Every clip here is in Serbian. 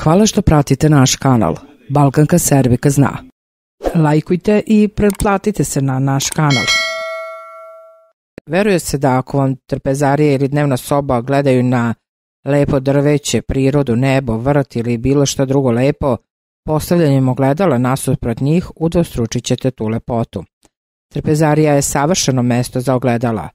Hvala što pratite naš kanal. Balkanka Serbika zna. Lajkujte i pretplatite se na naš kanal. Veruje se da ako vam trpezarija ili dnevna soba gledaju na lepo drveće, prirodu, nebo, vrt ili bilo što drugo lepo, postavljanjem ogledala nasuprot njih udvostručit ćete tu lepotu. Trpezarija je savršeno mesto za ogledala.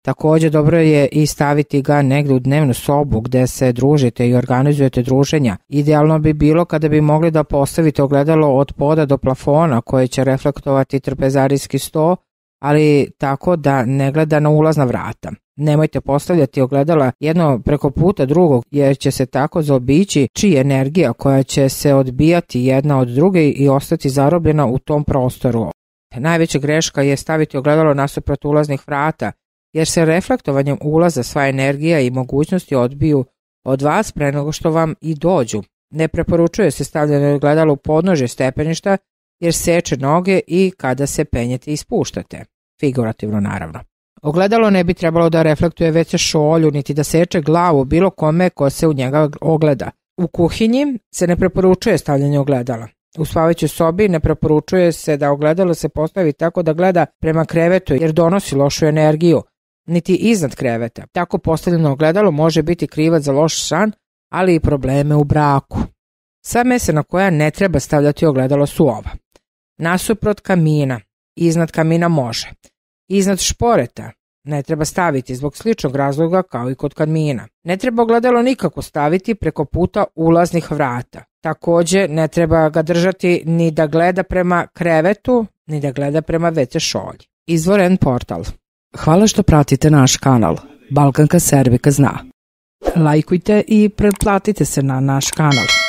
Također dobro je i staviti ga negdje u dnevnu sobu gdje se družite i organizujete druženja. Idealno bi bilo kada bi mogli da postavite ogledalo od poda do plafona koje će reflektovati trpezarijski sto, ali tako da ne gleda na ulazna vrata. Nemojte postavljati ogledala jedno preko puta drugog jer će se tako zaobići čija energija koja će se odbijati jedna od druge i ostati zarobljena u tom prostoru. Najveća greška je staviti ogledalo nasuprot ulaznih vrata jer se reflektovanjem ulaza sva energija i mogućnosti odbiju od vas pre nego što vam i dođu. Ne preporučuje se stavljanje ogledala u podnožje stepeništa jer seče noge i kada se penjete i spuštate. Figurativno naravno. Ogledalo ne bi trebalo da reflektuje WC šolju niti da seče glavu bilo kome ko se u njega ogleda. U kuhinji se ne preporučuje stavljanje ogledala. U spavajućoj sobi ne preporučuje se da ogledalo se postavi tako da gleda prema krevetu jer donosi lošu energiju, niti iznad kreveta. Tako postavljeno ogledalo može biti krivac za loš san, ali i probleme u braku. Sva mesta na koja ne treba stavljati ogledalo su ova. Nasuprot kamina, iznad kamina može. Iznad šporeta ne treba staviti zbog sličnog razloga kao i kod kamina. Ne treba ogledalo nikako staviti preko puta ulaznih vrata. Također ne treba ga držati ni da gleda prema krevetu, ni da gleda prema WC šolji. Izvor N portal. Hvala što pratite naš kanal. Balkanka Serbika zna. Lajkujte i pretplatite se na naš kanal.